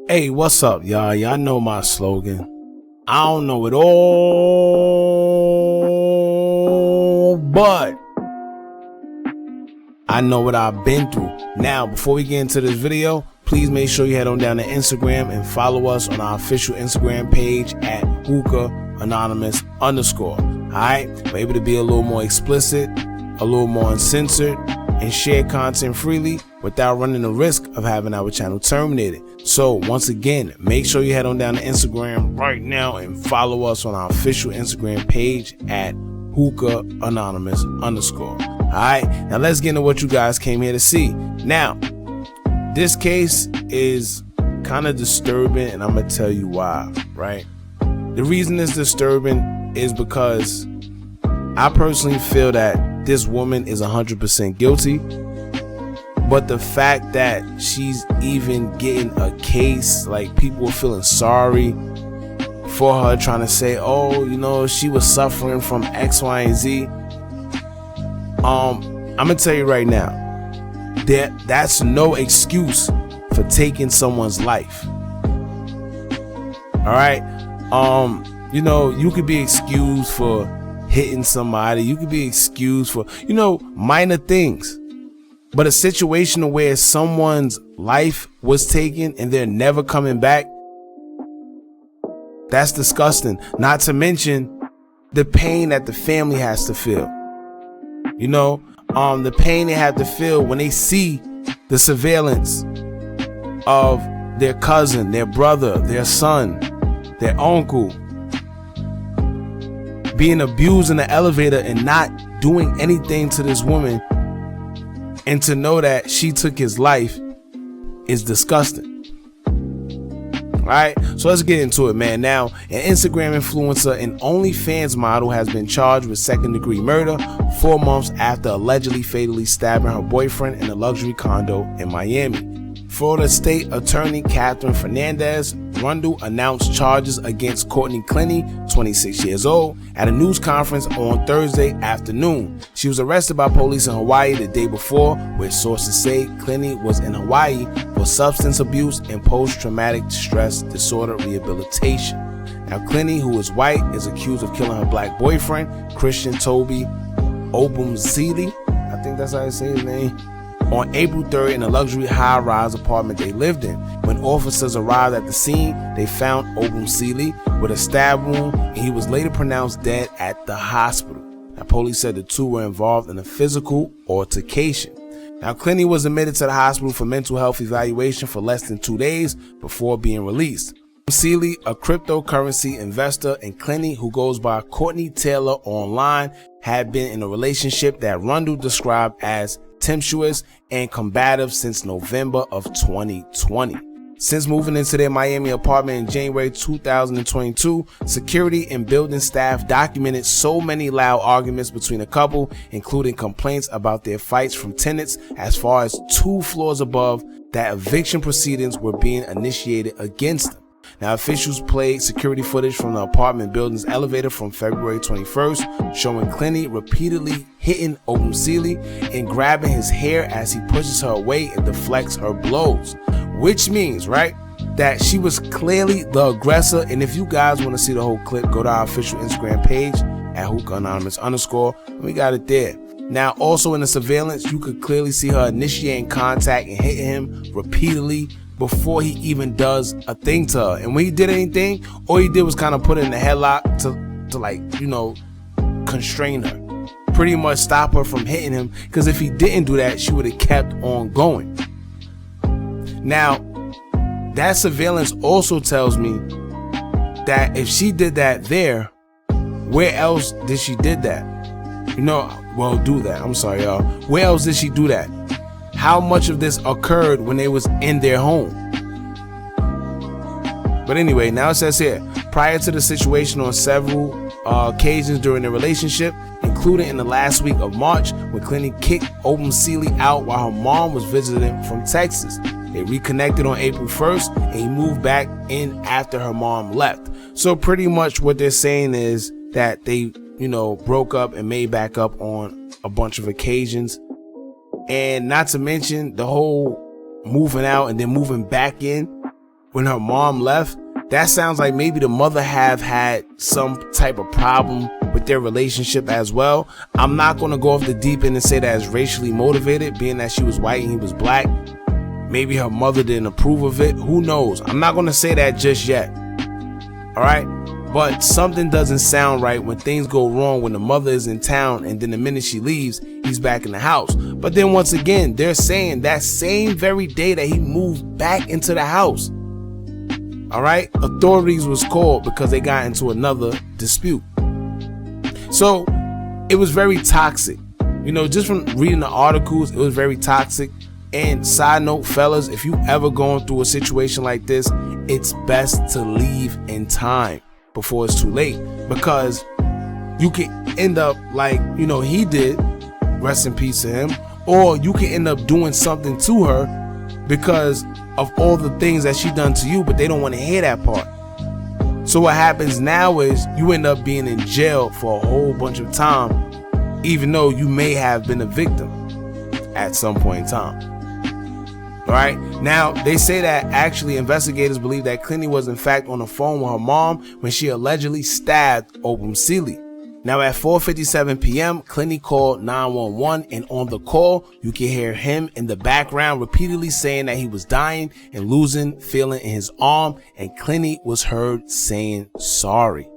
Hey, what's up, y'all? Y'all know my slogan. I don't know it all, but I know what I've been through. Now, before we get into this video, please make sure you head on down to Instagram and follow us on our official Instagram page at hookahanonymous_. Alright? We're able to be a little more explicit, a little more uncensored, and share content freely without running the risk of having our channel terminated. So once again, make sure you head on down to Instagram right now and follow us on our official Instagram page at hookahanonymous_. Alright, now let's get into what you guys came here to see. Now, this case is kind of disturbing, and I'm gonna tell you why, right? The reason it's disturbing is because I personally feel that this woman is 100% guilty, but the fact that she's even getting a case, like people are feeling sorry for her, trying to say, oh, you know, she was suffering from X, Y, and Z. I'm gonna tell you right now, that's no excuse for taking someone's life. All right, you know, you could be excused for hitting somebody, you could be excused for, you know, minor things, but a situation where someone's life was taken and they're never coming back, that's disgusting. Not to mention the pain that the family has to feel. You know, the pain they have to feel when they see the surveillance of their cousin, their brother, their son, their uncle being abused in the elevator and not doing anything to this woman, and to know that she took his life is disgusting. Alright, so let's get into it, man. Now, an Instagram influencer and OnlyFans model has been charged with second-degree murder 4 months after allegedly fatally stabbing her boyfriend in a luxury condo in Miami. Florida State Attorney Catherine Fernandez Rundle announced charges against Courtney Clenney, 26 years old, at a news conference on Thursday afternoon. She was arrested by police in Hawaii the day before, where sources say Clenney was in Hawaii for substance abuse and post-traumatic stress disorder rehabilitation. Now, Clenney, who is white, is accused of killing her black boyfriend, Christian Toby Obumseli, I think that's how I say his name, on April 3rd in a luxury high-rise apartment they lived in. When officers arrived at the scene, they found Obumseli with a stab wound, and he was later pronounced dead at the hospital. Now, police said the two were involved in a physical altercation. Now, Clenney was admitted to the hospital for mental health evaluation for less than 2 days before being released. Obumseli, a cryptocurrency investor, and Clenney, who goes by Courtney Taylor online, had been in a relationship that Rundle described as tempestuous and combative since November of 2020. Since moving into their Miami apartment in January 2022, security and building staff documented so many loud arguments between the couple, including complaints about their fights from tenants as far as 2 floors above, that eviction proceedings were being initiated against them. Now, officials played security footage from the apartment building's elevator from February 21st, showing Clenney repeatedly hitting Obumseli and grabbing his hair as he pushes her away and deflects her blows. Which means, right, that she was clearly the aggressor. And if you guys want to see the whole clip, go to our official Instagram page at hookahanonymous_. We got it there. Now, also in the surveillance, you could clearly see her initiating contact and hitting him repeatedly before he even does a thing to her. And when he did anything, all he did was kind of put her in a headlock to like, you know, constrain her, pretty much stop her from hitting him, because if he didn't do that, she would have kept on going. Now, that surveillance also tells me that if she did that there, where else did she did that? You know, well, do that. I'm sorry, y'all. Where else did she do that? How much of this occurred when they was in their home? But anyway, now it says here, prior to the situation on several occasions during their relationship, including in the last week of March when Clenney kicked Obumseli out while her mom was visiting from Texas. They reconnected on April 1st and he moved back in after her mom left. So pretty much what they're saying is that they, you know, broke up and made back up on a bunch of occasions. And not to mention the whole moving out and then moving back in. when her mom left, that sounds like maybe the mother have had some type of problem with their relationship as well. I'm not going to go off the deep end and say that it's racially motivated, being that she was white and he was black. Maybe her mother didn't approve of it. Who knows? I'm not going to say that just yet. All right. But something doesn't sound right when things go wrong when the mother is in town and then the minute she leaves, he's back in the house. But then once again, they're saying that same very day that he moved back into the house. All right. Authorities was called because they got into another dispute. So it was very toxic. You know, just from reading the articles, it was very toxic. And side note, fellas, if you ever going through a situation like this, it's best to leave in time before it's too late, because you can end up like, you know, he did, rest in peace to him, or you can end up doing something to her because of all the things that she done to you, but they don't want to hear that part. So what happens now is you end up being in jail for a whole bunch of time, even though you may have been a victim at some point in time. All right. Now, they say that actually investigators believe that Clenney was in fact on the phone with her mom when she allegedly stabbed Obumseli. Now, at 4:57 p.m., Clenney called 911, and on the call, you can hear him in the background repeatedly saying that he was dying and losing feeling in his arm, and Clenney was heard saying sorry.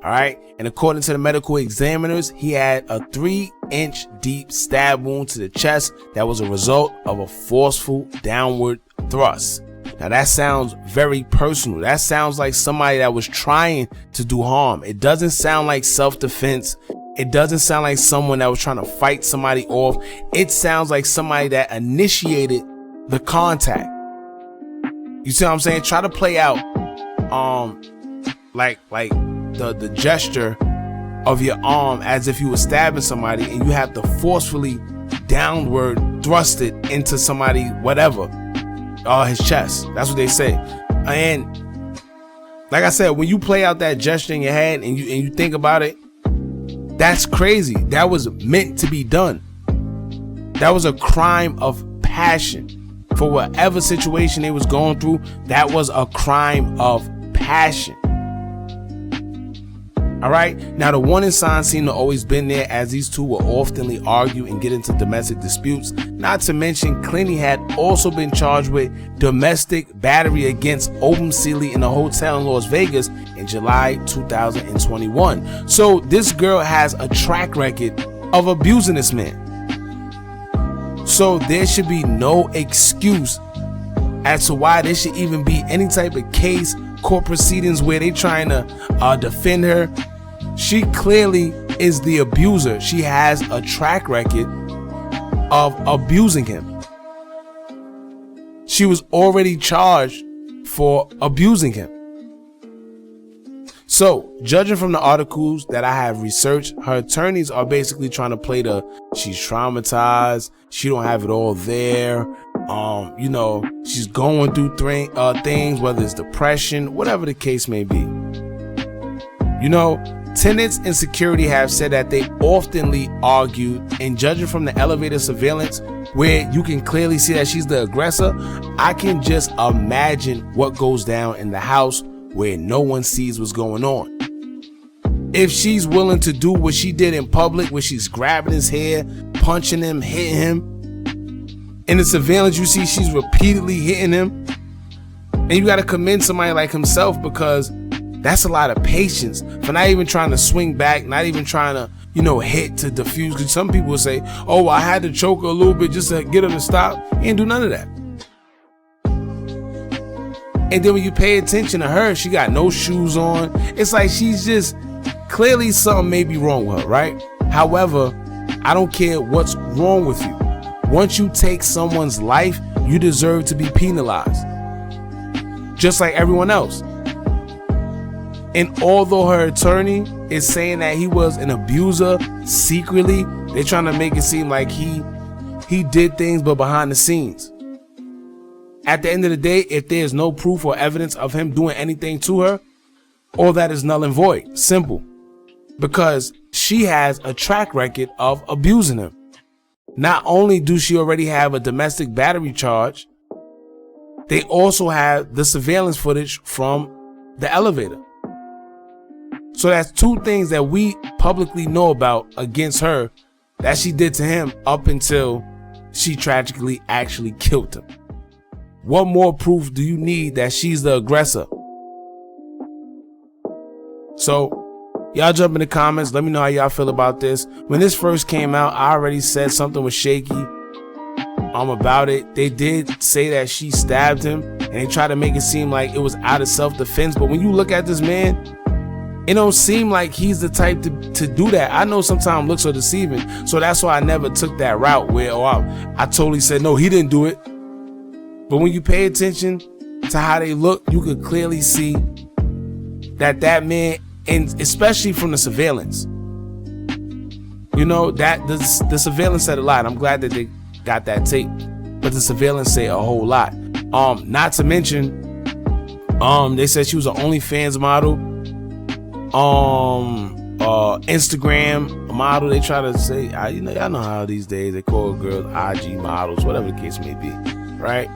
All right. And according to the medical examiners, he had a 3-inch deep stab wound to the chest that was a result of a forceful downward thrust. Now that sounds very personal. That sounds like somebody that was trying to do harm. It doesn't sound like self-defense. It doesn't sound like someone that was trying to fight somebody off. It sounds like somebody that initiated the contact. You see what I'm saying? Try to play out like the gesture of your arm as if you were stabbing somebody, and you have to forcefully downward thrust it into somebody, whatever, his chest. That's what they say. And like I said, when you play out that gesture in your head and you think about it, that's crazy. That was meant to be done. That was a crime of passion for whatever situation they was going through. That was a crime of passion. All right. Now, the warning signs seem to always been there, as these two will oftenly argue and get into domestic disputes. Not to mention, Clenney had also been charged with domestic battery against Obumseli in a hotel in Las Vegas in July 2021. So this girl has a track record of abusing this man. So there should be no excuse as to why there should even be any type of case, court proceedings where they trying to defend her. She clearly is the abuser. She has a track record of abusing him. She was already charged for abusing him. So, judging from the articles that I have researched, her attorneys are basically trying to play she's traumatized, she don't have it all there, you know, she's going through things, whether it's depression, whatever the case may be. You know, tenants and security have said that they oftenly argued, and judging from the elevator surveillance where you can clearly see that she's the aggressor, I can just imagine what goes down in the house where no one sees what's going on. If she's willing to do what she did in public, where she's grabbing his hair, punching him, hitting him, in the surveillance you see she's repeatedly hitting him, and you got to commend somebody like himself, because that's a lot of patience for not even trying to swing back, not even trying to, you know, hit to diffuse. Because some people will say, oh, I had to choke her a little bit just to get her to stop. He didn't do none of that. And then when you pay attention to her, she got no shoes on. It's like she's just clearly something may be wrong with her, right? However, I don't care what's wrong with you. Once you take someone's life, you deserve to be penalized, just like everyone else. And although her attorney is saying that he was an abuser secretly, they're trying to make it seem like he did things but behind the scenes. At the end of the day, if there's no proof or evidence of him doing anything to her, all that is null and void. Simple. Because she has a track record of abusing him. Not only do she already have a domestic battery charge, they also have the surveillance footage from the elevator. So that's two things that we publicly know about against her that she did to him up until she tragically actually killed him. What more proof do you need that she's the aggressor? So y'all jump in the comments. Let me know how y'all feel about this. When this first came out, I already said something was shaky about it. They did say that she stabbed him, and they tried to make it seem like it was out of self-defense. But when you look at this man, it don't seem like he's the type to do that. I know sometimes looks are deceiving, so that's why I never took that route where I totally said, no, he didn't do it. But when you pay attention to how they look, you could clearly see that man, and especially from the surveillance, you know, that the surveillance said a lot. I'm glad that they got that tape, but the surveillance say a whole lot. Not to mention, they said she was an OnlyFans model, Instagram model. They try to say, y'all know how these days they call girls IG models, whatever the case may be, right?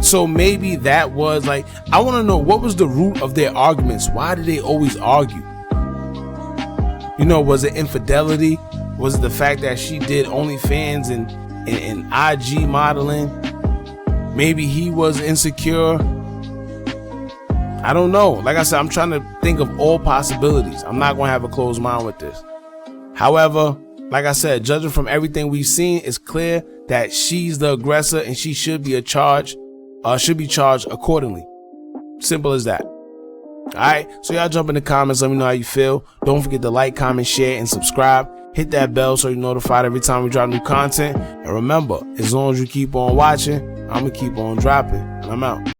So maybe that was like, I want to know what was the root of their arguments. Why did they always argue? You know, was it infidelity? Was it the fact that she did OnlyFans and IG modeling? Maybe he was insecure. I don't know. Like I said, I'm trying to think of all possibilities. I'm not going to have a closed mind with this. However, like I said, judging from everything we've seen, it's clear that she's the aggressor and she should be charged accordingly. Simple as that. Alright, so y'all jump in the comments, let me know how you feel. Don't forget to like, comment, share, and subscribe. Hit that bell so you're notified every time we drop new content. And remember, as long as you keep on watching, I'm gonna keep on dropping. And I'm out.